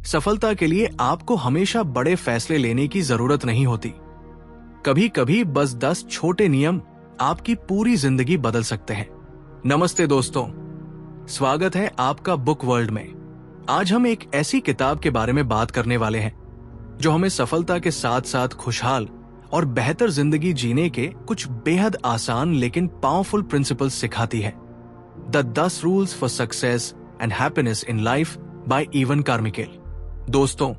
सफलता के लिए आपको हमेशा बड़े फैसले लेने की जरूरत नहीं होती। कभी कभी बस 10 छोटे नियम आपकी पूरी जिंदगी बदल सकते हैं। नमस्ते दोस्तों, स्वागत है आपका बुक वर्ल्ड में। आज हम एक ऐसी किताब के बारे में बात करने वाले हैं जो हमें सफलता के साथ साथ खुशहाल और बेहतर जिंदगी जीने के कुछ बेहद आसान लेकिन पावरफुल प्रिंसिपल्स सिखाती है। The 10 rules for success and happiness in life by Evan Carmichael. दोस्तों,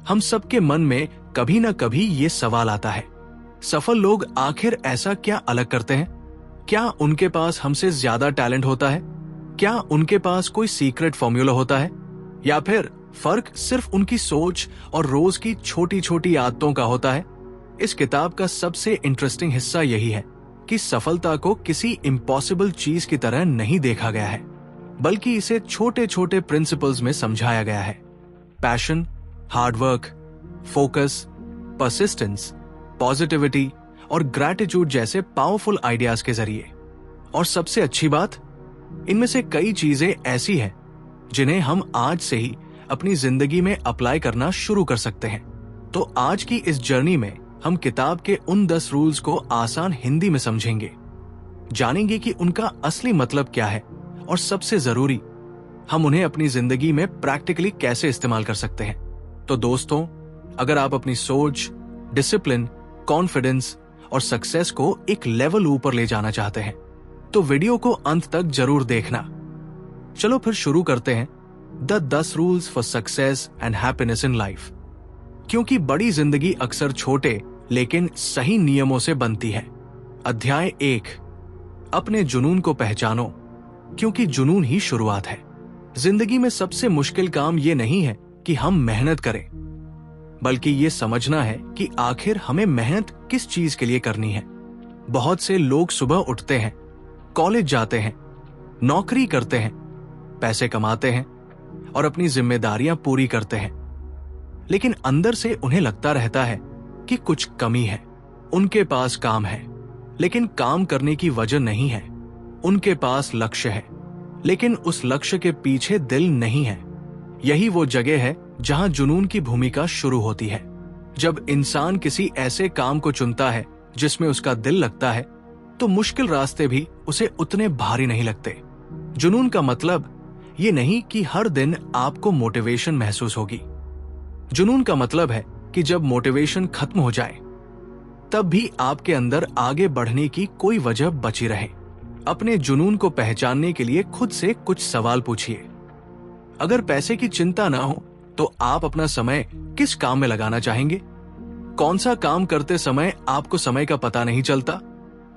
हम सबके मन में कभी ना कभी ये सवाल आता है, सफल लोग आखिर ऐसा क्या अलग करते हैं? क्या उनके पास हमसे ज्यादा टैलेंट होता है? क्या उनके पास कोई सीक्रेट फॉर्मूला होता है? या फिर फर्क सिर्फ उनकी सोच और रोज की छोटी छोटी आदतों का होता है? इस किताब का सबसे इंटरेस्टिंग हिस्सा यही है कि सफलता को किसी इम्पॉसिबल चीज की तरह नहीं देखा गया है, बल्कि इसे छोटे छोटे प्रिंसिपल्स में समझाया गया है। Passion, hard work, focus, persistence, positivity और ग्रैटिट्यूड जैसे पावरफुल आइडियाज के जरिए। और सबसे अच्छी बात, इनमें से कई चीजें ऐसी हैं जिन्हें हम आज से ही अपनी जिंदगी में अप्लाई करना शुरू कर सकते हैं। तो आज की इस जर्नी में हम किताब के उन 10 रूल्स को आसान हिंदी में समझेंगे, जानेंगे कि उनका असली मतलब क्या है और सबसे जरूरी, हम उन्हें अपनी जिंदगी में प्रैक्टिकली कैसे इस्तेमाल कर सकते हैं। तो दोस्तों, अगर आप अपनी सोच, डिसिप्लिन, कॉन्फिडेंस और सक्सेस को एक लेवल ऊपर ले जाना चाहते हैं तो वीडियो को अंत तक जरूर देखना। चलो फिर शुरू करते हैं the 10 rules for success and happiness in life. क्योंकि बड़ी जिंदगी अक्सर छोटे लेकिन सही नियमों से बनती है। अध्याय 1, अपने जुनून को पहचानो, क्योंकि जुनून ही शुरुआत है। जिंदगी में सबसे मुश्किल काम ये नहीं है कि हम मेहनत करें, बल्कि ये समझना है कि आखिर हमें मेहनत किस चीज के लिए करनी है। बहुत से लोग सुबह उठते हैं, कॉलेज जाते हैं, नौकरी करते हैं, पैसे कमाते हैं और अपनी जिम्मेदारियां पूरी करते हैं, लेकिन अंदर से उन्हें लगता रहता है कि कुछ कमी है। उनके पास काम है, लेकिन काम करने की वजह नहीं है। उनके पास लक्ष्य है, लेकिन उस लक्ष्य के पीछे दिल नहीं है। यही वो जगह है जहां जुनून की भूमिका शुरू होती है। जब इंसान किसी ऐसे काम को चुनता है जिसमें उसका दिल लगता है, तो मुश्किल रास्ते भी उसे उतने भारी नहीं लगते। जुनून का मतलब ये नहीं कि हर दिन आपको मोटिवेशन महसूस होगी। जुनून का मतलब है कि जब मोटिवेशन खत्म हो जाए, तब भी आपके अंदर आगे बढ़ने की कोई वजह बची रहे। अपने जुनून को पहचानने के लिए खुद से कुछ सवाल पूछिए। अगर पैसे की चिंता ना हो तो आप अपना समय किस काम में लगाना चाहेंगे? कौन सा काम करते समय आपको समय का पता नहीं चलता?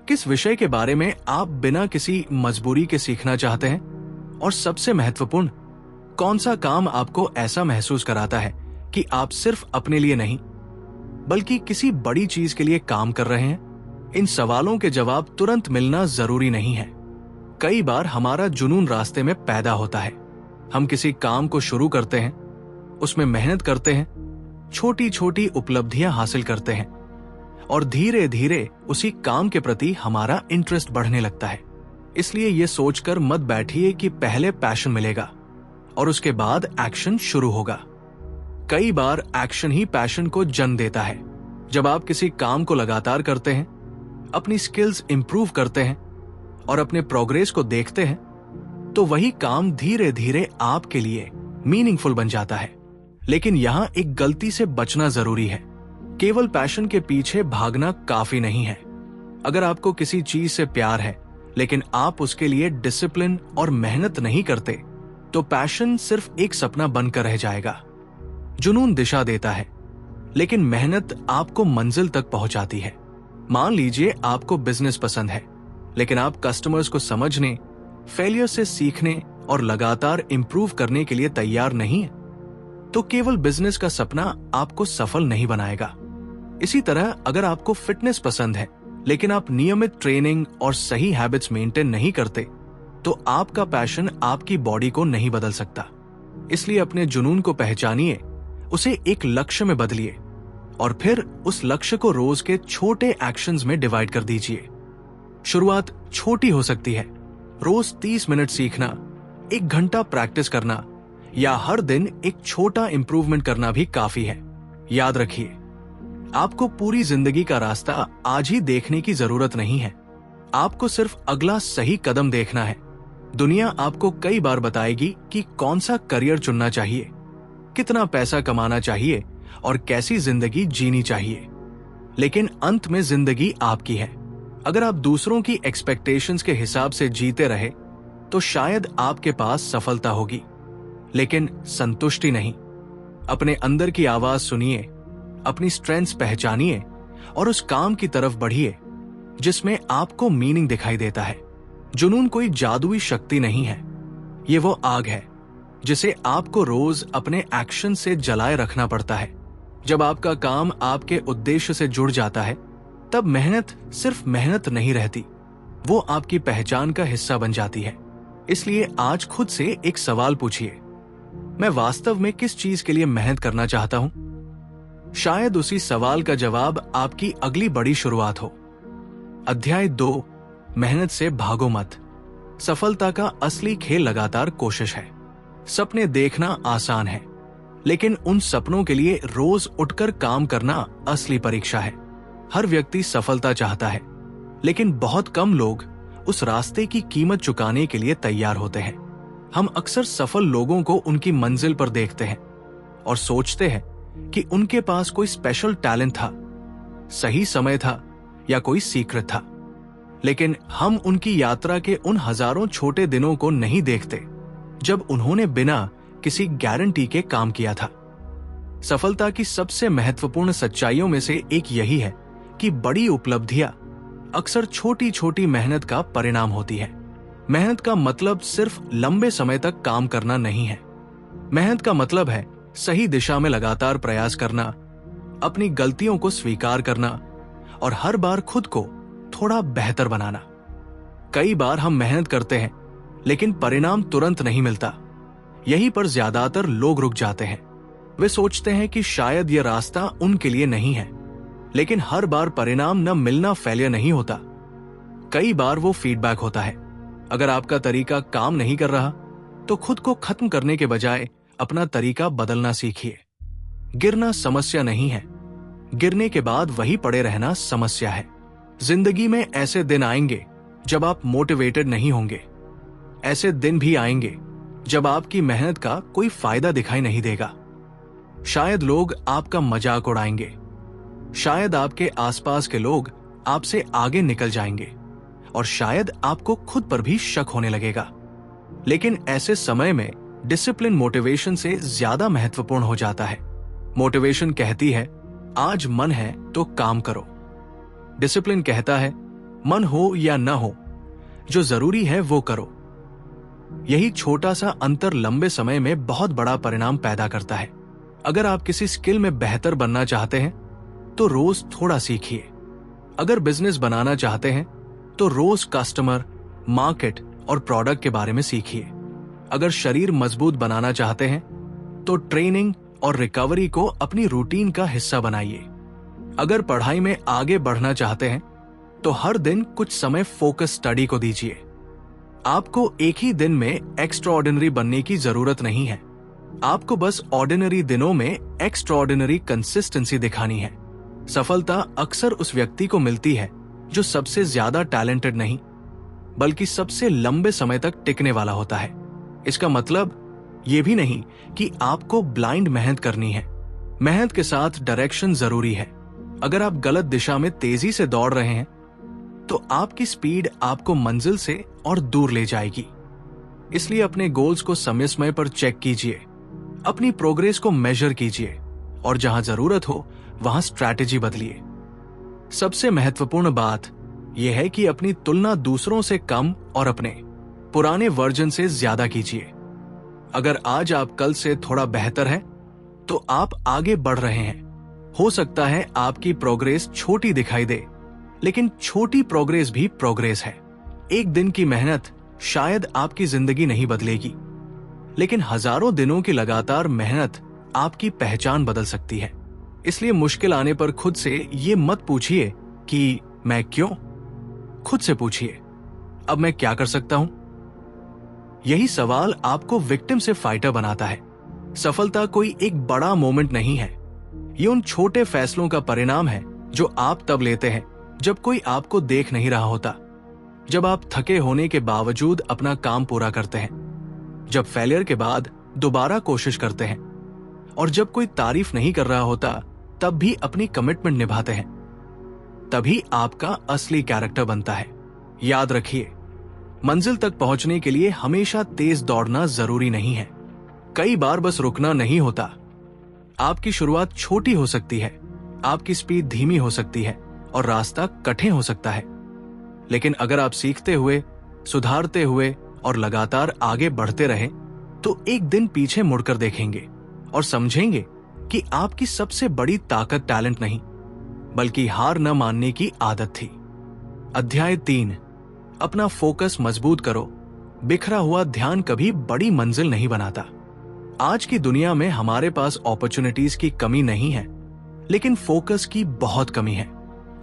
किस विषय के बारे में आप बिना किसी मजबूरी के सीखना चाहते हैं? और सबसे महत्वपूर्ण, कौन सा काम आपको ऐसा महसूस कराता है कि आप सिर्फ अपने लिए नहीं, बल्कि किसी बड़ी चीज के लिए काम कर रहे हैं? इन सवालों के जवाब तुरंत मिलना जरूरी नहीं है। कई बार हमारा जुनून रास्ते में पैदा होता है। हम किसी काम को शुरू करते हैं, उसमें मेहनत करते हैं, छोटी छोटी उपलब्धियां हासिल करते हैं और धीरे धीरे उसी काम के प्रति हमारा इंटरेस्ट बढ़ने लगता है। इसलिए ये सोचकर मत बैठिए कि पहले पैशन मिलेगा और उसके बाद एक्शन शुरू होगा। कई बार एक्शन ही पैशन को जन्म देता है। जब आप किसी काम को लगातार करते हैं, अपनी स्किल्स इंप्रूव करते हैं और अपने प्रोग्रेस को देखते हैं, तो वही काम धीरे धीरे आपके लिए मीनिंगफुल बन जाता है। लेकिन यहां एक गलती से बचना जरूरी है। केवल पैशन के पीछे भागना काफी नहीं है। अगर आपको किसी चीज से प्यार है, लेकिन आप उसके लिए डिसिप्लिन और मेहनत नहीं करते, तो पैशन सिर्फ एक सपना बनकर रह जाएगा। जुनून दिशा देता है, लेकिन मेहनत आपको मंजिल तक पहुंचाती है। मान लीजिए आपको बिजनेस पसंद है, लेकिन आप कस्टमर्स को समझने, फेलियर से सीखने और लगातार इंप्रूव करने के लिए तैयार नहीं है, तो केवल बिजनेस का सपना आपको सफल नहीं बनाएगा। इसी तरह अगर आपको फिटनेस पसंद है, लेकिन आप नियमित ट्रेनिंग और सही हैबिट्स मेंटेन नहीं करते, तो आपका पैशन आपकी बॉडी को नहीं बदल सकता। इसलिए अपने जुनून को पहचानिए, उसे एक लक्ष्य में बदलिए और फिर उस लक्ष्य को रोज के छोटे एक्शंस में डिवाइड कर दीजिए। शुरुआत छोटी हो सकती है, रोज 30 मिनट सीखना, 1 घंटा प्रैक्टिस करना या हर दिन एक छोटा इंप्रूवमेंट करना भी काफी है। याद रखिए, आपको पूरी जिंदगी का रास्ता आज ही देखने की जरूरत नहीं है। आपको सिर्फ अगला सही कदम देखना है। दुनिया आपको कई बार बताएगी कि कौन सा करियर चुनना चाहिए, कितना पैसा कमाना चाहिए और कैसी जिंदगी जीनी चाहिए, लेकिन अंत में जिंदगी आपकी है। अगर आप दूसरों की एक्सपेक्टेशंस के हिसाब से जीते रहे तो शायद आपके पास सफलता होगी, लेकिन संतुष्टि नहीं। अपने अंदर की आवाज सुनिए, अपनी स्ट्रेंथ्स पहचानिए और उस काम की तरफ बढ़िए जिसमें आपको मीनिंग दिखाई देता है। जुनून कोई जादुई शक्ति नहीं है, ये वो आग है जिसे आपको रोज अपने एक्शन से जलाए रखना पड़ता है। जब आपका काम आपके उद्देश्य से जुड़ जाता है तब मेहनत सिर्फ मेहनत नहीं रहती, वो आपकी पहचान का हिस्सा बन जाती है। इसलिए आज खुद से एक सवाल पूछिए, मैं वास्तव में किस चीज के लिए मेहनत करना चाहता हूं? शायद उसी सवाल का जवाब आपकी अगली बड़ी शुरुआत हो। अध्याय 2, मेहनत से भागो मत। सफलता का असली खेल लगातार कोशिश है। सपने देखना आसान है, लेकिन उन सपनों के लिए रोज उठकर काम करना असली परीक्षा है। हर व्यक्ति सफलता चाहता है, लेकिन बहुत कम लोग उस रास्ते की कीमत चुकाने के लिए तैयार होते हैं। हम अक्सर सफल लोगों को उनकी मंजिल पर देखते हैं और सोचते हैं कि उनके पास कोई स्पेशल टैलेंट था, सही समय था या कोई सीक्रेट था, लेकिन हम उनकी यात्रा के उन हजारों छोटे दिनों को नहीं देखते जब उन्होंने बिना किसी गारंटी के काम किया था। सफलता की सबसे महत्वपूर्ण सच्चाइयों में से एक यही है कि बड़ी उपलब्धियां अक्सर छोटी छोटी मेहनत का परिणाम होती है। मेहनत का मतलब सिर्फ लंबे समय तक काम करना नहीं है। मेहनत का मतलब है सही दिशा में लगातार प्रयास करना, अपनी गलतियों को स्वीकार करना और हर बार खुद को थोड़ा बेहतर बनाना। कई बार हम मेहनत करते हैं लेकिन परिणाम तुरंत नहीं मिलता। यहीं पर ज्यादातर लोग रुक जाते हैं। वे सोचते हैं कि शायद यह रास्ता उनके लिए नहीं है, लेकिन हर बार परिणाम न मिलना फेलियर नहीं होता। कई बार वो फीडबैक होता है। अगर आपका तरीका काम नहीं कर रहा तो खुद को खत्म करने के बजाय अपना तरीका बदलना सीखिए। गिरना समस्या नहीं है, गिरने के बाद वही पड़े रहना समस्या है। जिंदगी में ऐसे दिन आएंगे जब आप मोटिवेटेड नहीं होंगे। ऐसे दिन भी आएंगे जब आपकी मेहनत का कोई फायदा दिखाई नहीं देगा। शायद लोग आपका मजाक उड़ाएंगे, शायद आपके आसपास के लोग आपसे आगे निकल जाएंगे और शायद आपको खुद पर भी शक होने लगेगा। लेकिन ऐसे समय में डिसिप्लिन मोटिवेशन से ज्यादा महत्वपूर्ण हो जाता है। मोटिवेशन कहती है आज मन है तो काम करो। डिसिप्लिन कहता है मन हो या न हो, जो जरूरी है वो करो। यही छोटा सा अंतर लंबे समय में बहुत बड़ा परिणाम पैदा करता है। अगर आप किसी स्किल में बेहतर बनना चाहते हैं तो रोज थोड़ा सीखिए। अगर बिजनेस बनाना चाहते हैं तो रोज कस्टमर, मार्केट और प्रोडक्ट के बारे में सीखिए। अगर शरीर मजबूत बनाना चाहते हैं तो ट्रेनिंग और रिकवरी को अपनी रूटीन का हिस्सा बनाइए। अगर पढ़ाई में आगे बढ़ना चाहते हैं तो हर दिन कुछ समय फोकस स्टडी को दीजिए। आपको एक ही दिन में एक्स्ट्राऑर्डिनरी बनने की जरूरत नहीं है। आपको बस ऑर्डिनरी दिनों में एक्स्ट्राऑर्डिनरी कंसिस्टेंसी दिखानी है। सफलता अक्सर उस व्यक्ति को मिलती है जो सबसे ज्यादा टैलेंटेड नहीं, बल्कि सबसे लंबे समय तक टिकने वाला होता है। इसका मतलब यह भी नहीं कि आपको ब्लाइंड मेहनत करनी है। मेहनत के साथ डायरेक्शन जरूरी है। अगर आप गलत दिशा में तेजी से दौड़ रहे हैं तो आपकी स्पीड आपको मंजिल से और दूर ले जाएगी। इसलिए अपने गोल्स को समय समय पर चेक कीजिए, अपनी प्रोग्रेस को मेजर कीजिए और जहां जरूरत हो वहां स्ट्रैटेजी बदलिए। सबसे महत्वपूर्ण बात यह है कि अपनी तुलना दूसरों से कम और अपने पुराने वर्जन से ज्यादा कीजिए। अगर आज आप कल से थोड़ा बेहतर हैं, तो आप आगे बढ़ रहे हैं। हो सकता है आपकी प्रोग्रेस छोटी दिखाई दे, लेकिन छोटी प्रोग्रेस भी प्रोग्रेस है। एक दिन की मेहनत शायद आपकी जिंदगी नहीं बदलेगी, लेकिन हजारों दिनों की लगातार मेहनत आपकी पहचान बदल सकती है। इसलिए मुश्किल आने पर खुद से ये मत पूछिए कि मैं क्यों, खुद से पूछिए अब मैं क्या कर सकता हूं। यही सवाल आपको विक्टिम से फाइटर बनाता है। सफलता कोई एक बड़ा मोमेंट नहीं है, ये उन छोटे फैसलों का परिणाम है जो आप तब लेते हैं जब कोई आपको देख नहीं रहा होता, जब आप थके होने के बावजूद अपना काम पूरा करते हैं, जब फेलियर के बाद दोबारा कोशिश करते हैं, और जब कोई तारीफ नहीं कर रहा होता तब भी अपनी कमिटमेंट निभाते हैं। तभी आपका असली कैरेक्टर बनता है। याद रखिए, मंजिल तक पहुंचने के लिए हमेशा तेज दौड़ना जरूरी नहीं है, कई बार बस रुकना नहीं होता। आपकी शुरुआत छोटी हो सकती है, आपकी स्पीड धीमी हो सकती है और रास्ता कठिन हो सकता है, लेकिन अगर आप सीखते हुए, सुधारते हुए और लगातार आगे बढ़ते रहें तो एक दिन पीछे मुड़कर देखेंगे और समझेंगे कि आपकी सबसे बड़ी ताकत टैलेंट नहीं बल्कि हार न मानने की आदत थी। अध्याय 3, अपना फोकस मजबूत करो। बिखरा हुआ ध्यान कभी बड़ी मंजिल नहीं बनाता। आज की दुनिया में हमारे पास अपॉर्चुनिटीज की कमी नहीं है, लेकिन फोकस की बहुत कमी है।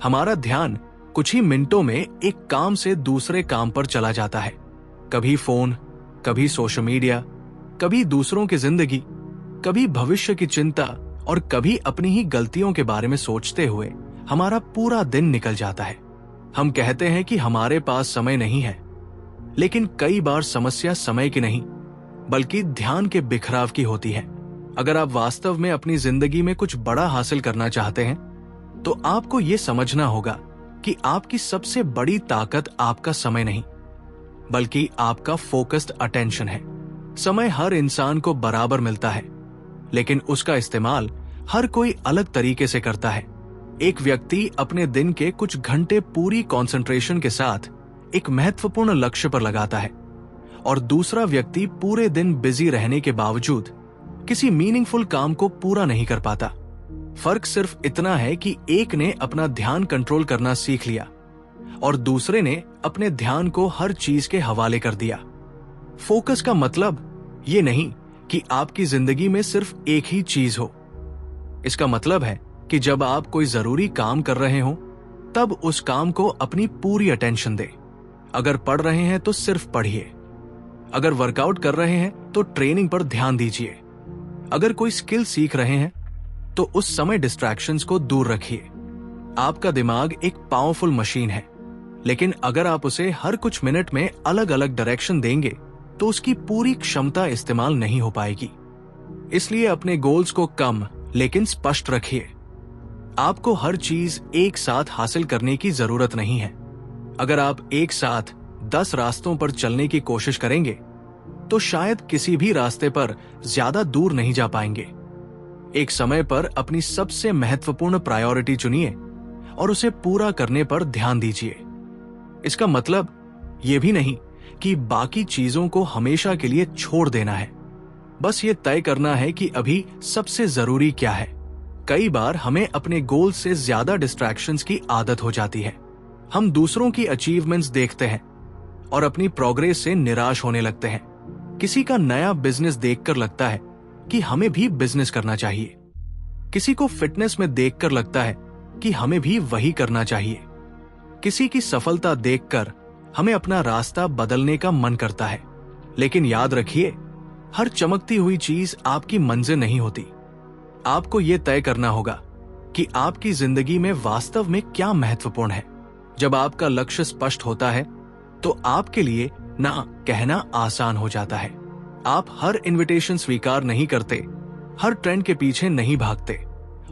हमारा ध्यान कुछ ही मिनटों में एक काम से दूसरे काम पर चला जाता है। कभी फोन, कभी सोशल मीडिया, कभी दूसरों की जिंदगी, कभी भविष्य की चिंता और कभी अपनी ही गलतियों के बारे में सोचते हुए हमारा पूरा दिन निकल जाता है। हम कहते हैं कि हमारे पास समय नहीं है, लेकिन कई बार समस्या समय की नहीं बल्कि ध्यान के बिखराव की होती है। अगर आप वास्तव में अपनी जिंदगी में कुछ बड़ा हासिल करना चाहते हैं तो आपको यह समझना होगा कि आपकी सबसे बड़ी ताकत आपका समय नहीं बल्कि आपका फोकस्ड अटेंशन है। समय हर इंसान को बराबर मिलता है, लेकिन उसका इस्तेमाल हर कोई अलग तरीके से करता है। एक व्यक्ति अपने दिन के कुछ घंटे पूरी कंसंट्रेशन के साथ एक महत्वपूर्ण लक्ष्य पर लगाता है और दूसरा व्यक्ति पूरे दिन बिजी रहने के बावजूद किसी मीनिंगफुल काम को पूरा नहीं कर पाता। फर्क सिर्फ इतना है कि एक ने अपना ध्यान कंट्रोल करना सीख लिया और दूसरे ने अपने ध्यान को हर चीज के हवाले कर दिया। फोकस का मतलब ये नहीं कि आपकी जिंदगी में सिर्फ एक ही चीज हो। इसका मतलब है कि जब आप कोई जरूरी काम कर रहे हो तब उस काम को अपनी पूरी अटेंशन दें। अगर पढ़ रहे हैं तो सिर्फ पढ़िए, अगर वर्कआउट कर रहे हैं तो ट्रेनिंग पर ध्यान दीजिए, अगर कोई स्किल सीख रहे हैं तो उस समय डिस्ट्रैक्शंस को दूर रखिए। आपका दिमाग एक पावरफुल मशीन है, लेकिन अगर आप उसे हर कुछ मिनट में अलग अलग डायरेक्शन देंगे तो उसकी पूरी क्षमता इस्तेमाल नहीं हो पाएगी। इसलिए अपने गोल्स को कम लेकिन स्पष्ट रखिए। आपको हर चीज एक साथ हासिल करने की जरूरत नहीं है। अगर आप एक साथ 10 रास्तों पर चलने की कोशिश करेंगे तो शायद किसी भी रास्ते पर ज्यादा दूर नहीं जा पाएंगे। एक समय पर अपनी सबसे महत्वपूर्ण प्रायोरिटी चुनिए और उसे पूरा करने पर ध्यान दीजिए। इसका मतलब यह भी नहीं कि बाकी चीजों को हमेशा के लिए छोड़ देना है, बस ये तय करना है कि अभी सबसे जरूरी क्या है। कई बार हमें अपने गोल से ज्यादा डिस्ट्रैक्शंस की आदत हो जाती है। हम दूसरों की अचीवमेंट्स देखते हैं और अपनी प्रोग्रेस से निराश होने लगते हैं। किसी का नया बिजनेस देखकर लगता है कि हमें भी बिजनेस करना चाहिए। किसी को फिटनेस में देखकर लगता है कि हमें भी वही करना चाहिए। किसी की सफलता देखकर हमें अपना रास्ता बदलने का मन करता है। लेकिन याद रखिए, हर चमकती हुई चीज आपकी मंजिल नहीं होती। आपको यह तय करना होगा कि आपकी जिंदगी में वास्तव में क्या महत्वपूर्ण है। जब आपका लक्ष्य स्पष्ट होता है तो आपके लिए ना कहना आसान हो जाता है। आप हर इनविटेशन स्वीकार नहीं करते, हर ट्रेंड के पीछे नहीं भागते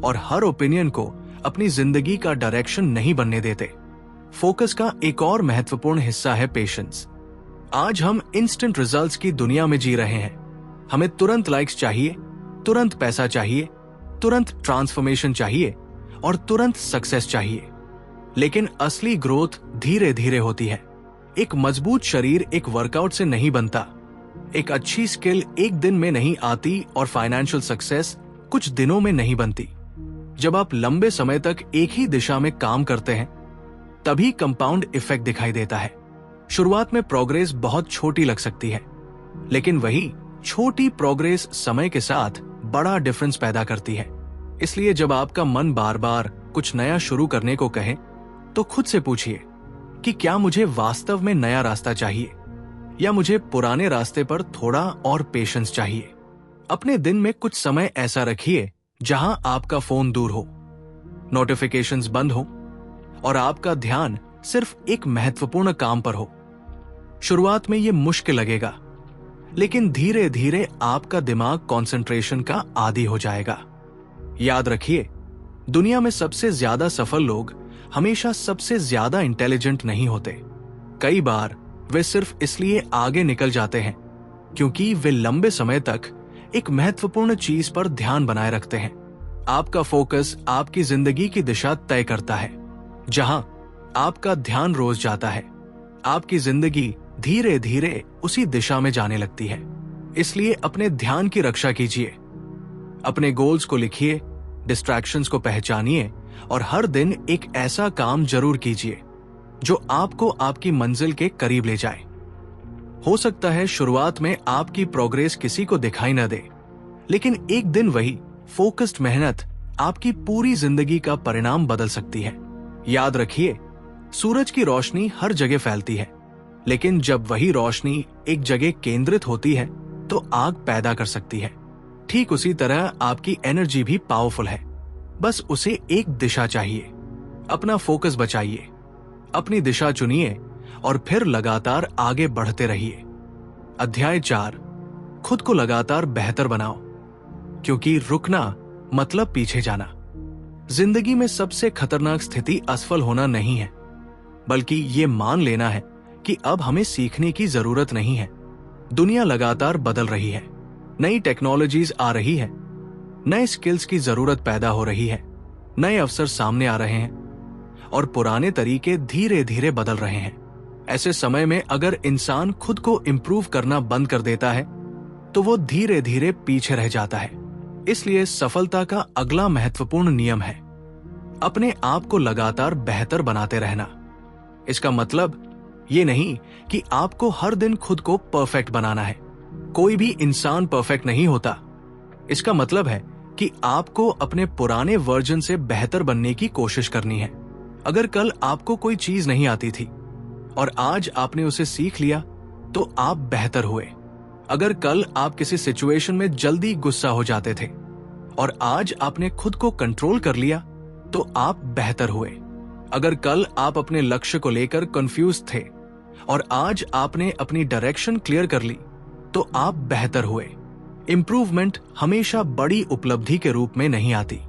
और हर ओपिनियन को अपनी जिंदगी का डायरेक्शन नहीं बनने देते। फोकस का एक और महत्वपूर्ण हिस्सा है पेशेंस। आज हम इंस्टेंट रिजल्ट्स की दुनिया में जी रहे हैं। हमें तुरंत लाइक्स चाहिए, तुरंत पैसा चाहिए, तुरंत ट्रांसफॉर्मेशन चाहिए और तुरंत सक्सेस चाहिए। लेकिन असली ग्रोथ धीरे धीरे होती है। एक मजबूत शरीर एक वर्कआउट से नहीं बनता, एक अच्छी स्किल एक दिन में नहीं आती और फाइनेंशियल सक्सेस कुछ दिनों में नहीं बनती। जब आप लंबे समय तक एक ही दिशा में काम करते हैं तभी कंपाउंड इफेक्ट दिखाई देता है। शुरुआत में प्रोग्रेस बहुत छोटी लग सकती है, लेकिन वही छोटी प्रोग्रेस समय के साथ बड़ा डिफरेंस पैदा करती है। इसलिए जब आपका मन बार बार कुछ नया शुरू करने को कहे तो खुद से पूछिए कि क्या मुझे वास्तव में नया रास्ता चाहिए या मुझे पुराने रास्ते पर थोड़ा और पेशेंस चाहिए। अपने दिन में कुछ समय ऐसा रखिए जहां आपका फोन दूर हो, नोटिफिकेशंस बंद हो और आपका ध्यान सिर्फ एक महत्वपूर्ण काम पर हो। शुरुआत में यह मुश्किल लगेगा, लेकिन धीरे धीरे आपका दिमाग कंसंट्रेशन का आदी हो जाएगा। याद रखिए, दुनिया में सबसे ज्यादा सफल लोग हमेशा सबसे ज्यादा इंटेलिजेंट नहीं होते। कई बार वे सिर्फ इसलिए आगे निकल जाते हैं क्योंकि वे लंबे समय तक एक महत्वपूर्ण चीज पर ध्यान बनाए रखते हैं। आपका फोकस आपकी जिंदगी की दिशा तय करता है। जहां आपका ध्यान रोज जाता है, आपकी जिंदगी धीरे धीरे उसी दिशा में जाने लगती है। इसलिए अपने ध्यान की रक्षा कीजिए। अपने गोल्स को लिखिए, डिस्ट्रैक्शंस को पहचानिए और हर दिन एक ऐसा काम जरूर कीजिए जो आपको आपकी मंजिल के करीब ले जाए। हो सकता है शुरुआत में आपकी प्रोग्रेस किसी को दिखाई न दे, लेकिन एक दिन वही फोकस्ड मेहनत आपकी पूरी जिंदगी का परिणाम बदल सकती है। याद रखिए, सूरज की रोशनी हर जगह फैलती है, लेकिन जब वही रोशनी एक जगह केंद्रित होती है तो आग पैदा कर सकती है। ठीक उसी तरह आपकी एनर्जी भी पावरफुल है, बस उसे एक दिशा चाहिए। अपना फोकस बचाइए, अपनी दिशा चुनिए और फिर लगातार आगे बढ़ते रहिए। अध्याय 4, खुद को लगातार बेहतर बनाओ, क्योंकि रुकना मतलब पीछे जाना। जिंदगी में सबसे खतरनाक स्थिति असफल होना नहीं है, बल्कि ये मान लेना है कि अब हमें सीखने की जरूरत नहीं है। दुनिया लगातार बदल रही है, नई टेक्नोलॉजीज आ रही है, नए स्किल्स की जरूरत पैदा हो रही है, नए अवसर सामने आ रहे हैं और पुराने तरीके धीरे धीरे बदल रहे हैं। ऐसे समय में अगर इंसान खुद को इम्प्रूव करना बंद कर देता है तो वो धीरे धीरे पीछे रह जाता है। इसलिए सफलता का अगला महत्वपूर्ण नियम है अपने आप को लगातार बेहतर बनाते रहना। इसका मतलब ये नहीं कि आपको हर दिन खुद को परफेक्ट बनाना है। कोई भी इंसान परफेक्ट नहीं होता। इसका मतलब है कि आपको अपने पुराने वर्जन से बेहतर बनने की कोशिश करनी है। अगर कल आपको कोई चीज नहीं आती थी और आज आपने उसे सीख लिया तो आप बेहतर हुए। अगर कल आप किसी सिचुएशन में जल्दी गुस्सा हो जाते थे और आज आपने खुद को कंट्रोल कर लिया तो आप बेहतर हुए। अगर कल आप अपने लक्ष्य को लेकर कंफ्यूज थे और आज आपने अपनी डायरेक्शन क्लियर कर ली तो आप बेहतर हुए। इंप्रूवमेंट हमेशा बड़ी उपलब्धि के रूप में नहीं आती।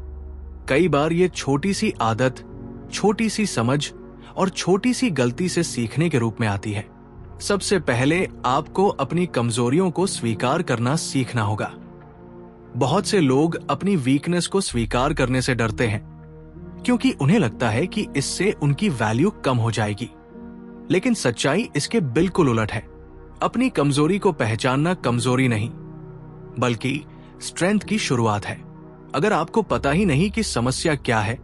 कई बार ये छोटी सी आदत, छोटी सी समझ और छोटी सी गलती से सीखने के रूप में आती है। सबसे पहले आपको अपनी कमजोरियों को स्वीकार करना सीखना होगा। बहुत से लोग अपनी वीकनेस को स्वीकार करने से डरते हैं क्योंकि उन्हें लगता है कि इससे उनकी वैल्यू कम हो जाएगी, लेकिन सच्चाई इसके बिल्कुल उलट है। अपनी कमजोरी को पहचानना कमजोरी नहीं, बल्कि स्ट्रेंथ की शुरुआत है। अगर आपको पता ही नहीं कि समस्या क्या है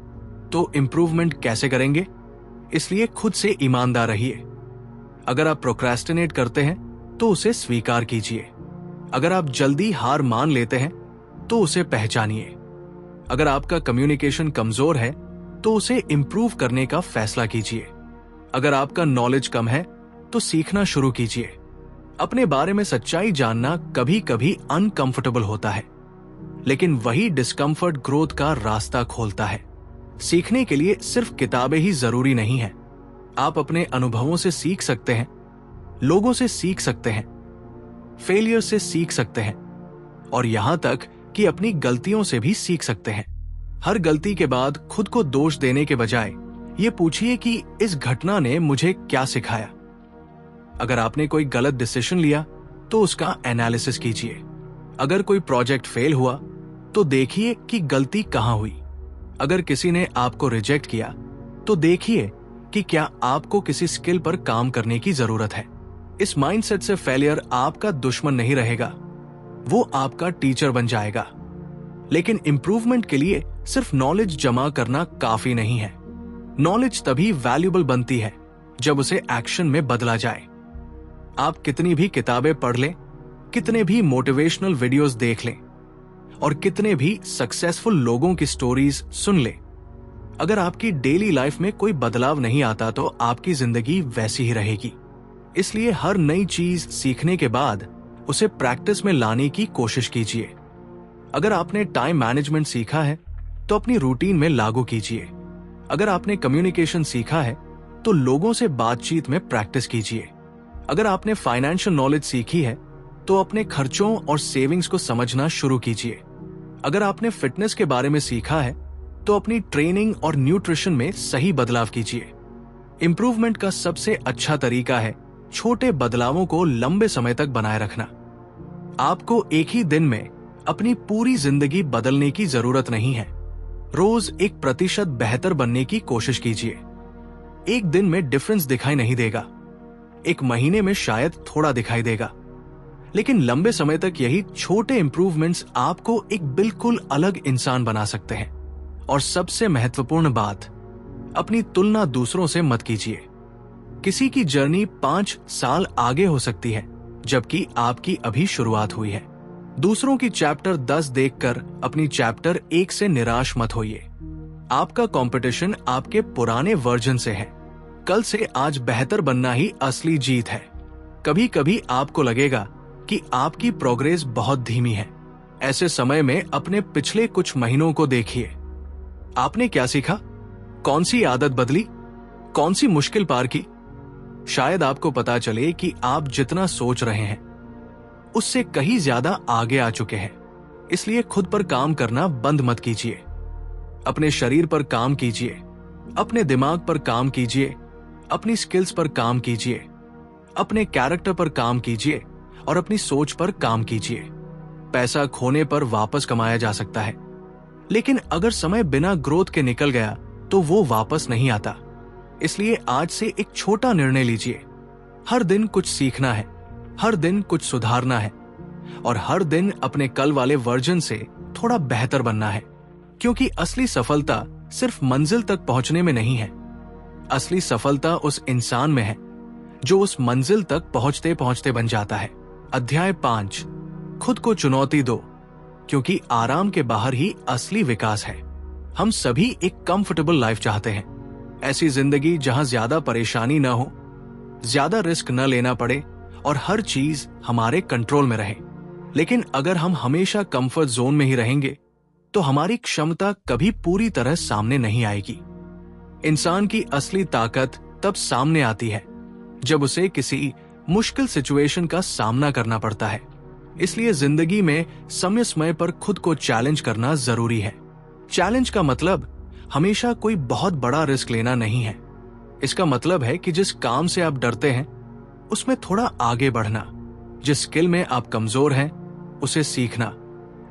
तो इंप्रूवमेंट कैसे करेंगे? इसलिए खुद से ईमानदार रहिए। अगर आप प्रोक्रेस्टिनेट करते हैं तो उसे स्वीकार कीजिए। अगर आप जल्दी हार मान लेते हैं तो उसे पहचानिए। अगर आपका कम्युनिकेशन कमजोर है तो उसे इंप्रूव करने का फैसला कीजिए। अगर आपका नॉलेज कम है तो सीखना शुरू कीजिए। अपने बारे में सच्चाई जानना कभी कभी अनकंफर्टेबल होता है, लेकिन वही डिस्कंफर्ट ग्रोथ का रास्ता खोलता है। सीखने के लिए सिर्फ किताबें ही जरूरी नहीं है। आप अपने अनुभवों से सीख सकते हैं, लोगों से सीख सकते हैं, फेलियर से सीख सकते हैं और यहां तक कि अपनी गलतियों से भी सीख सकते हैं। हर गलती के बाद खुद को दोष देने के बजाय ये पूछिए कि इस घटना ने मुझे क्या सिखाया। अगर आपने कोई गलत डिसीजन लिया तो उसका एनालिसिस कीजिए। अगर कोई प्रोजेक्ट फेल हुआ तो देखिए कि गलती कहां हुई। अगर किसी ने आपको रिजेक्ट किया तो देखिए कि क्या आपको किसी स्किल पर काम करने की जरूरत है। इस माइंडसेट से फेलियर आपका दुश्मन नहीं रहेगा, वो आपका टीचर बन जाएगा। लेकिन इंप्रूवमेंट के लिए सिर्फ नॉलेज जमा करना काफी नहीं है। नॉलेज तभी वैल्यूएबल बनती है जब उसे एक्शन में बदला जाए। आप कितनी भी किताबें पढ़ लें, कितने भी मोटिवेशनल वीडियोस देख लें और कितने भी सक्सेसफुल लोगों की स्टोरीज सुन लें, अगर आपकी डेली लाइफ में कोई बदलाव नहीं आता तो आपकी जिंदगी वैसी ही रहेगी। इसलिए हर नई चीज सीखने के बाद उसे प्रैक्टिस में लाने की कोशिश कीजिए। अगर आपने टाइम मैनेजमेंट सीखा है तो अपनी रूटीन में लागू कीजिए। अगर आपने कम्युनिकेशन सीखा है तो लोगों से बातचीत में प्रैक्टिस कीजिए। अगर आपने फाइनेंशियल नॉलेज सीखी है तो अपने खर्चों और सेविंग्स को समझना शुरू कीजिए। अगर आपने फिटनेस के बारे में सीखा है तो अपनी ट्रेनिंग और न्यूट्रिशन में सही बदलाव कीजिए। इंप्रूवमेंट का सबसे अच्छा तरीका है छोटे बदलावों को लंबे समय तक बनाए रखना। आपको एक ही दिन में अपनी पूरी जिंदगी बदलने की जरूरत नहीं है। रोज 1% बेहतर बनने की कोशिश कीजिए। एक दिन में डिफरेंस दिखाई नहीं देगा, एक महीने में शायद थोड़ा दिखाई देगा, लेकिन लंबे समय तक यही छोटे इंप्रूवमेंट्स आपको एक बिल्कुल अलग इंसान बना सकते हैं। और सबसे महत्वपूर्ण बात, अपनी तुलना दूसरों से मत कीजिए। किसी की जर्नी 5 साल आगे हो सकती है, जबकि आपकी अभी शुरुआत हुई है। दूसरों की चैप्टर 10 देखकर अपनी चैप्टर 1 से निराश मत होइए। आपका कंपटीशन आपके पुराने वर्जन से है। कल से आज बेहतर बनना ही असली जीत है। कभी कभी आपको लगेगा कि आपकी प्रोग्रेस बहुत धीमी है। ऐसे समय में अपने पिछले कुछ महीनों को देखिए। आपने क्या सीखा? कौन सी आदत बदली? कौन सी मुश्किल पार की? शायद आपको पता चले कि आप जितना सोच रहे हैं उससे कहीं ज्यादा आगे आ चुके हैं। इसलिए खुद पर काम करना बंद मत कीजिए। अपने शरीर पर काम कीजिए, अपने दिमाग पर काम कीजिए, अपनी स्किल्स पर काम कीजिए, अपने कैरेक्टर पर काम कीजिए और अपनी सोच पर काम कीजिए। पैसा खोने पर वापस कमाया जा सकता है, लेकिन अगर समय बिना ग्रोथ के निकल गया तो वो वापस नहीं आता। इसलिए आज से एक छोटा निर्णय लीजिए। हर दिन कुछ सीखना है, हर दिन कुछ सुधारना है और हर दिन अपने कल वाले वर्जन से थोड़ा बेहतर बनना है। क्योंकि असली सफलता सिर्फ मंजिल तक पहुंचने में नहीं है। असली सफलता उस इंसान में है जो उस मंजिल तक पहुंचते पहुंचते बन जाता है। अध्याय 5, खुद को चुनौती दो, क्योंकि आराम के बाहर ही असली विकास है। हम सभी एक कंफर्टेबल लाइफ चाहते हैं, ऐसी जिंदगी जहां ज्यादा परेशानी न हो, ज्यादा रिस्क न लेना पड़े और हर चीज हमारे कंट्रोल में रहे। लेकिन अगर हम हमेशा कंफर्ट जोन में ही रहेंगे तो हमारी क्षमता कभी पूरी तरह सामने नहीं आएगी। इंसान की असली ताकत तब सामने आती है जब उसे किसी मुश्किल सिचुएशन का सामना करना पड़ता है। इसलिए जिंदगी में समय समय पर खुद को चैलेंज करना जरूरी है। चैलेंज का मतलब हमेशा कोई बहुत बड़ा रिस्क लेना नहीं है। इसका मतलब है कि जिस काम से आप डरते हैं उसमें थोड़ा आगे बढ़ना, जिस स्किल में आप कमजोर हैं उसे सीखना,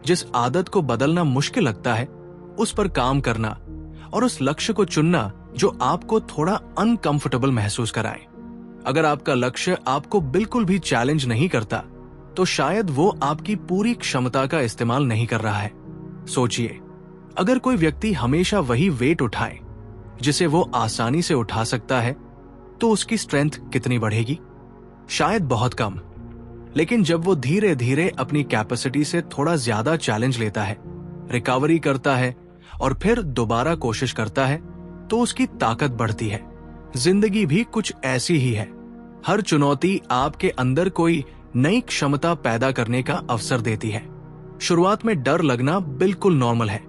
जिस आदत को बदलना मुश्किल लगता है उस पर काम करना और उस लक्ष्य को चुनना जो आपको थोड़ा अनकंफर्टेबल महसूस कराए। अगर आपका लक्ष्य आपको बिल्कुल भी चैलेंज नहीं करता तो शायद वो आपकी पूरी क्षमता का इस्तेमाल नहीं कर रहा है। सोचिए, अगर कोई व्यक्ति हमेशा वही वेट उठाए जिसे वो आसानी से उठा सकता है तो उसकी स्ट्रेंथ कितनी बढ़ेगी? शायद बहुत कम। लेकिन जब वो धीरे धीरे अपनी कैपेसिटी से थोड़ा ज्यादा चैलेंज लेता है, रिकवरी करता है और फिर दोबारा कोशिश करता है तो उसकी ताकत बढ़ती है। जिंदगी भी कुछ ऐसी ही है। हर चुनौती आपके अंदर कोई नई क्षमता पैदा करने का अवसर देती है। शुरुआत में डर लगना बिल्कुल नॉर्मल है।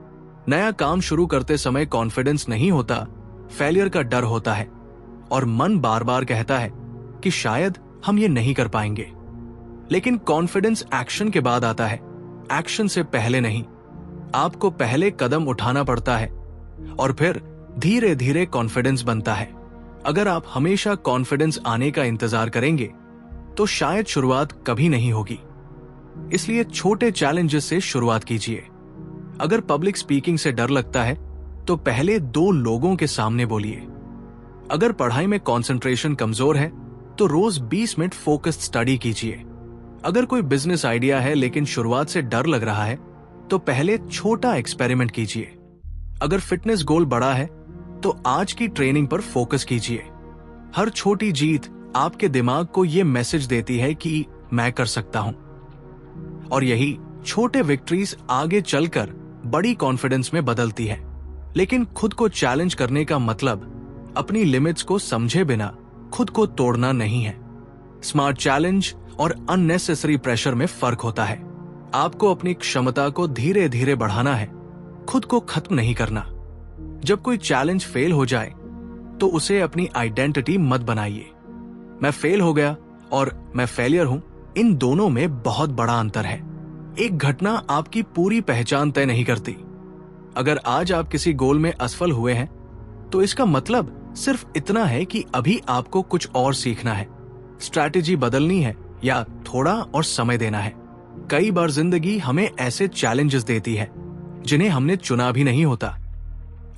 नया काम शुरू करते समय कॉन्फिडेंस नहीं होता, फेलियर का डर होता है और मन बार बार कहता है कि शायद हम ये नहीं कर पाएंगे। लेकिन कॉन्फिडेंस एक्शन के बाद आता है, एक्शन से पहले नहीं। आपको पहले कदम उठाना पड़ता है और फिर धीरे धीरे कॉन्फिडेंस बनता है। अगर आप हमेशा कॉन्फिडेंस आने का इंतजार करेंगे तो शायद शुरुआत कभी नहीं होगी। इसलिए छोटे चैलेंजेस से शुरुआत कीजिए। अगर पब्लिक स्पीकिंग से डर लगता है तो पहले 2 लोगों के सामने बोलिए। अगर पढ़ाई में कंसंट्रेशन कमजोर है तो रोज 20 मिनट फोकस्ड स्टडी कीजिए। अगर कोई बिजनेस आइडिया है लेकिन शुरुआत से डर लग रहा है तो पहले छोटा एक्सपेरिमेंट कीजिए। अगर फिटनेस गोल बड़ा है तो आज की ट्रेनिंग पर फोकस कीजिए। हर छोटी जीत आपके दिमाग को यह मैसेज देती है कि मैं कर सकता हूं, और यही छोटे विक्ट्रीज आगे चलकर बड़ी कॉन्फिडेंस में बदलती है। लेकिन खुद को चैलेंज करने का मतलब अपनी लिमिट्स को समझे बिना खुद को तोड़ना नहीं है। स्मार्ट चैलेंज और अननेसेसरी प्रेशर में फर्क होता है। आपको अपनी क्षमता को धीरे धीरे बढ़ाना है, खुद को खत्म नहीं करना। जब कोई चैलेंज फेल हो जाए तो उसे अपनी आइडेंटिटी मत बनाइए। मैं फेल हो गया और मैं फेलियर हूं, इन दोनों में बहुत बड़ा अंतर है। एक घटना आपकी पूरी पहचान तय नहीं करती। अगर आज आप किसी गोल में असफल हुए हैं तो इसका मतलब सिर्फ इतना है कि अभी आपको कुछ और सीखना है, स्ट्रैटेजी बदलनी है या थोड़ा और समय देना है। कई बार जिंदगी हमें ऐसे चैलेंजेस देती है जिन्हें हमने चुना भी नहीं होता।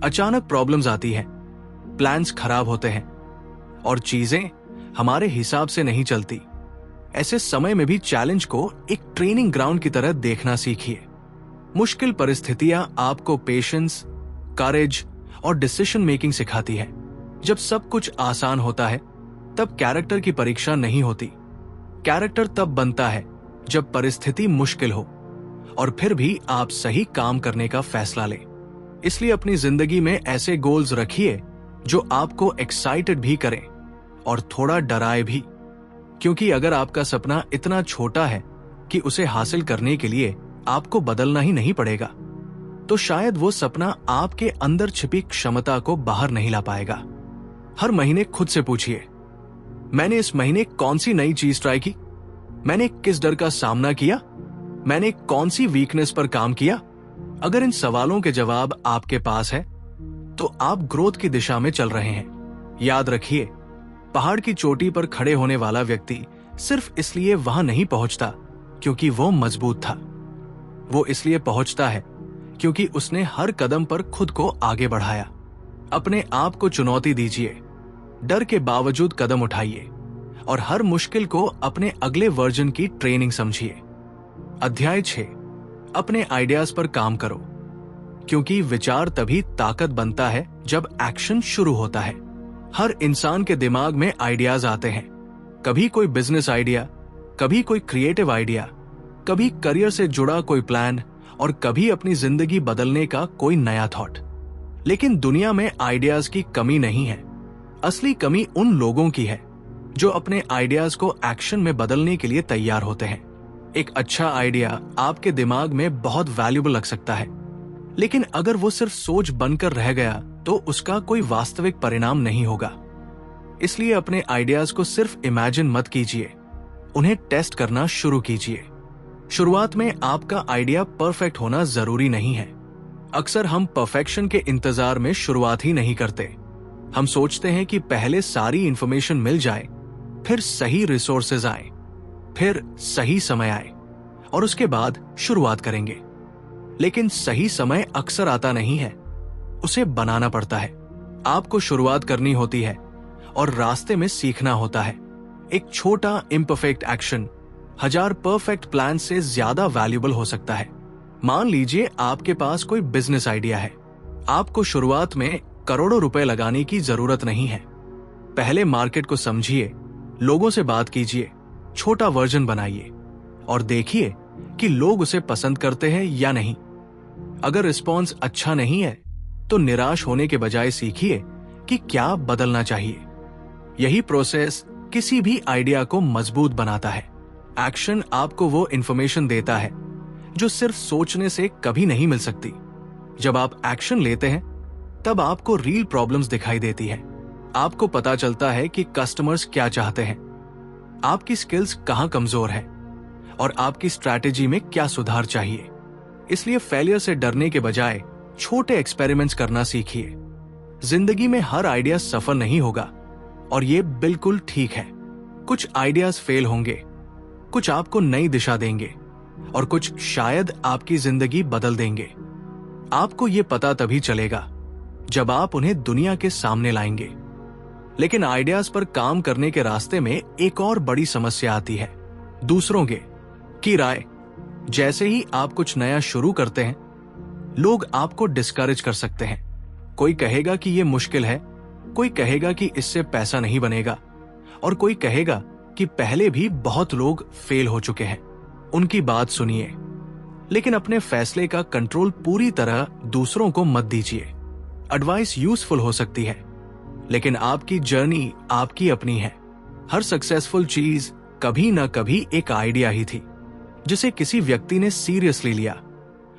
अचानक प्रॉब्लम्स आती हैं, प्लान्स खराब होते हैं और चीजें हमारे हिसाब से नहीं चलती। ऐसे समय में भी चैलेंज को एक ट्रेनिंग ग्राउंड की तरह देखना सीखिए। मुश्किल परिस्थितियां आपको पेशेंस, करेज और डिसीजन मेकिंग सिखाती है। जब सब कुछ आसान होता है तब कैरेक्टर की परीक्षा नहीं होती। कैरेक्टर तब बनता है जब परिस्थिति मुश्किल हो और फिर भी आप सही काम करने का फैसला लें। इसलिए अपनी जिंदगी में ऐसे गोल्स रखिए जो आपको एक्साइटेड भी करें और थोड़ा डराए भी, क्योंकि अगर आपका सपना इतना छोटा है कि उसे हासिल करने के लिए आपको बदलना ही नहीं पड़ेगा, तो शायद वो सपना आपके अंदर छिपी क्षमता को बाहर नहीं ला पाएगा। हर महीने खुद से पूछिए, मैंने इस महीने कौन सी नई चीज ट्राई की? मैंने किस डर का सामना किया? मैंने कौन सी वीकनेस पर काम किया? अगर इन सवालों के जवाब आपके पास है तो आप ग्रोथ की दिशा में चल रहे हैं। याद रखिए, पहाड़ की चोटी पर खड़े होने वाला व्यक्ति सिर्फ इसलिए वहां नहीं पहुंचता क्योंकि वो मजबूत था। वो इसलिए पहुंचता है क्योंकि उसने हर कदम पर खुद को आगे बढ़ाया। अपने आप को चुनौती दीजिए, डर के बावजूद कदम उठाइए और हर मुश्किल को अपने अगले वर्जन की ट्रेनिंग समझिए। अध्याय 6, अपने आइडियाज पर काम करो, क्योंकि विचार तभी ताकत बनता है जब एक्शन शुरू होता है। हर इंसान के दिमाग में आइडियाज आते हैं, कभी कोई बिजनेस आइडिया, कभी कोई क्रिएटिव आइडिया, कभी करियर से जुड़ा कोई प्लान और कभी अपनी जिंदगी बदलने का कोई नया थॉट। लेकिन दुनिया में आइडियाज की कमी नहीं है। असली कमी उन लोगों की है जो अपने आइडियाज को एक्शन में बदलने के लिए तैयार होते हैं। एक अच्छा आइडिया आपके दिमाग में बहुत वैल्यूएबल लग सकता है, लेकिन अगर वो सिर्फ सोच बनकर रह गया तो उसका कोई वास्तविक परिणाम नहीं होगा। इसलिए अपने आइडियाज को सिर्फ इमेजिन मत कीजिए, उन्हें टेस्ट करना शुरू कीजिए। शुरुआत में आपका आइडिया परफेक्ट होना जरूरी नहीं है। अक्सर हम परफेक्शन के इंतजार में शुरुआत ही नहीं करते। हम सोचते हैं कि पहले सारी इंफॉर्मेशन मिल जाए, फिर सही रिसोर्सेज आए, फिर सही समय आए और उसके बाद शुरुआत करेंगे। लेकिन सही समय अक्सर आता नहीं है, उसे बनाना पड़ता है। आपको शुरुआत करनी होती है और रास्ते में सीखना होता है। एक छोटा इम्परफेक्ट एक्शन 1000 परफेक्ट प्लान से ज्यादा वैल्यूएबल हो सकता है। मान लीजिए आपके पास कोई बिजनेस आइडिया है। आपको शुरुआत में करोड़ों रुपए लगाने की जरूरत नहीं है। पहले मार्केट को समझिए, लोगों से बात कीजिए, छोटा वर्जन बनाइए और देखिए कि लोग उसे पसंद करते हैं या नहीं। अगर रिस्पॉन्स अच्छा नहीं है तो निराश होने के बजाय सीखिए कि क्या बदलना चाहिए। यही प्रोसेस किसी भी आइडिया को मजबूत बनाता है। एक्शन आपको वो इंफॉर्मेशन देता है जो सिर्फ सोचने से कभी नहीं मिल सकती। जब आप एक्शन लेते हैं तब आपको रियल प्रॉब्लम्स दिखाई देती है। आपको पता चलता है कि कस्टमर्स क्या चाहते हैं, आपकी स्किल्स कहां कमजोर है और आपकी स्ट्रैटेजी में क्या सुधार चाहिए। इसलिए फेलियर से डरने के बजाय छोटे एक्सपेरिमेंट्स करना सीखिए। जिंदगी में हर आइडिया सफल नहीं होगा और ये बिल्कुल ठीक है। कुछ आइडियाज फेल होंगे, कुछ आपको नई दिशा देंगे और कुछ शायद आपकी जिंदगी बदल देंगे। आपको ये पता तभी चलेगा जब आप उन्हें दुनिया के सामने लाएंगे। लेकिन आइडियाज पर काम करने के रास्ते में एक और बड़ी समस्या आती है, दूसरों की राय। जैसे ही आप कुछ नया शुरू करते हैं, लोग आपको डिस्करेज कर सकते हैं। कोई कहेगा कि यह मुश्किल है, कोई कहेगा कि इससे पैसा नहीं बनेगा और कोई कहेगा कि पहले भी बहुत लोग फेल हो चुके हैं। उनकी बात सुनिए, लेकिन अपने फैसले का कंट्रोल पूरी तरह दूसरों को मत दीजिए। एडवाइस यूजफुल हो सकती है, लेकिन आपकी जर्नी आपकी अपनी है। हर सक्सेसफुल चीज कभी ना कभी एक आइडिया ही थी जिसे किसी व्यक्ति ने सीरियसली लिया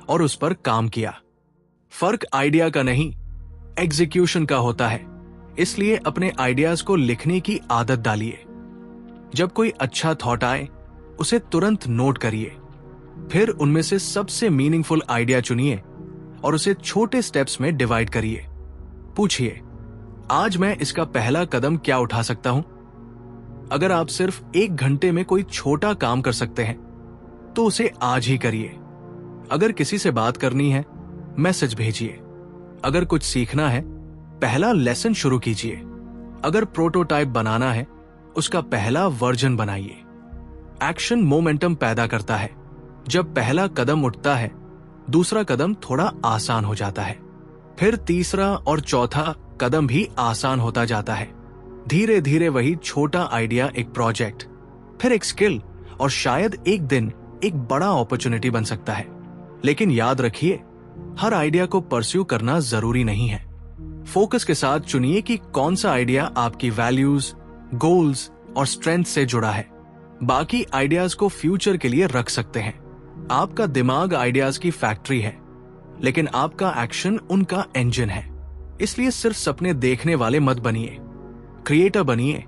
और उस पर काम किया। फर्क आइडिया का नहीं, एग्जीक्यूशन का होता है। इसलिए अपने आइडियाज को लिखने की आदत डालिए। जब कोई अच्छा थॉट आए उसे तुरंत नोट करिए, फिर उनमें से सबसे मीनिंगफुल आइडिया चुनिए और उसे छोटे स्टेप्स में डिवाइड करिए। पूछिए, आज मैं इसका पहला कदम क्या उठा सकता हूं? अगर आप सिर्फ 1 घंटे में कोई छोटा काम कर सकते हैं तो उसे आज ही करिए। अगर किसी से बात करनी है, मैसेज भेजिए। अगर कुछ सीखना है, पहला लेसन शुरू कीजिए। अगर प्रोटोटाइप बनाना है, उसका पहला वर्जन बनाइए। एक्शन मोमेंटम पैदा करता है। जब पहला कदम उठता है, दूसरा कदम थोड़ा आसान हो जाता है, फिर तीसरा और चौथा कदम भी आसान होता जाता है। धीरे धीरे वही छोटा आइडिया एक प्रोजेक्ट, फिर एक स्किल और शायद एक दिन एक बड़ा अपॉर्चुनिटी बन सकता है। लेकिन याद रखिए, हर आइडिया को परस्यू करना जरूरी नहीं है। फोकस के साथ चुनिए कि कौन सा आइडिया आपकी वैल्यूज, गोल्स और स्ट्रेंथ से जुड़ा है। बाकी आइडियाज को फ्यूचर के लिए रख सकते हैं। आपका दिमाग आइडियाज की फैक्ट्री है, लेकिन आपका एक्शन उनका इंजन है। इसलिए सिर्फ सपने देखने वाले मत बनिए। क्रिएटर बनिए,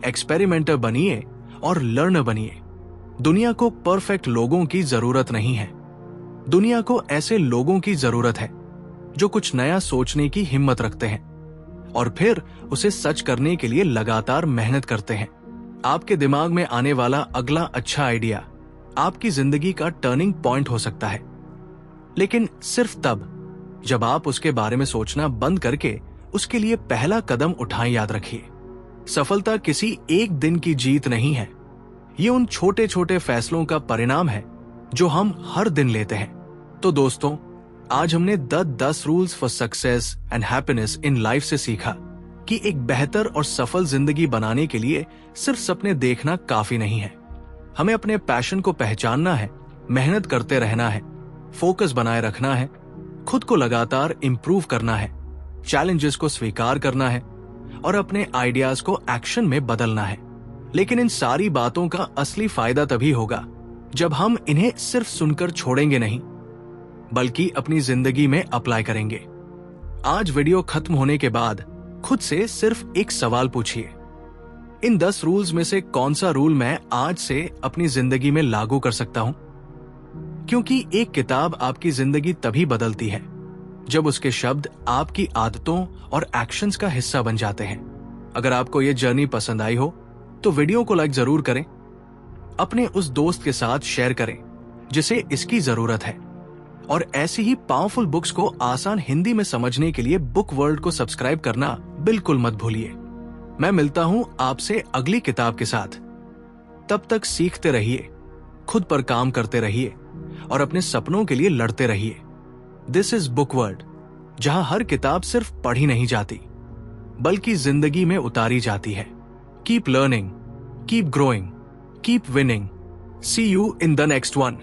एक्सपेरिमेंटर बनिए और लर्नर बनिए। दुनिया को परफेक्ट लोगों की जरूरत नहीं है। दुनिया को ऐसे लोगों की जरूरत है जो कुछ नया सोचने की हिम्मत रखते हैं और फिर उसे सच करने के लिए लगातार मेहनत करते हैं। आपके दिमाग में आने वाला अगला अच्छा आइडिया आपकी जिंदगी का टर्निंग पॉइंट हो सकता है, लेकिन सिर्फ तब जब आप उसके बारे में सोचना बंद करके उसके लिए पहला कदम उठाएं। याद रखिए, सफलता किसी एक दिन की जीत नहीं है। ये उन छोटे छोटे फैसलों का परिणाम है जो हम हर दिन लेते हैं। तो दोस्तों, आज हमने the 10 rules for success and happiness in life से सीखा कि एक बेहतर और सफल जिंदगी बनाने के लिए सिर्फ सपने देखना काफी नहीं है। हमें अपने पैशन को पहचानना है, मेहनत करते रहना है, फोकस बनाए रखना है, खुद को लगातार इंप्रूव करना है, चैलेंजेस को स्वीकार करना है और अपने आइडियाज को एक्शन में बदलना है। लेकिन इन सारी बातों का असली फायदा तभी होगा जब हम इन्हें सिर्फ सुनकर छोड़ेंगे नहीं, बल्कि अपनी जिंदगी में अप्लाई करेंगे। आज वीडियो खत्म होने के बाद खुद से सिर्फ एक सवाल पूछिए, इन 10 रूल्स में से कौन सा रूल मैं आज से अपनी जिंदगी में लागू कर सकता हूं? क्योंकि एक किताब आपकी जिंदगी तभी बदलती है जब उसके शब्द आपकी आदतों और एक्शंस का हिस्सा बन जाते हैं। अगर आपको यह जर्नी पसंद आई हो तो वीडियो को लाइक जरूर करें, अपने उस दोस्त के साथ शेयर करें जिसे इसकी जरूरत है, और ऐसी ही पावरफुल बुक्स को आसान हिंदी में समझने के लिए बुक वर्ल्ड को सब्सक्राइब करना बिल्कुल मत भूलिए। मैं मिलता हूं आपसे अगली किताब के साथ। तब तक सीखते रहिए, खुद पर काम करते रहिए और अपने सपनों के लिए लड़ते रहिए। दिस इज बुक वर्ल्ड, जहां हर किताब सिर्फ पढ़ी नहीं जाती बल्कि जिंदगी में उतारी जाती है। Keep learning, keep growing, keep winning. See you in the next one.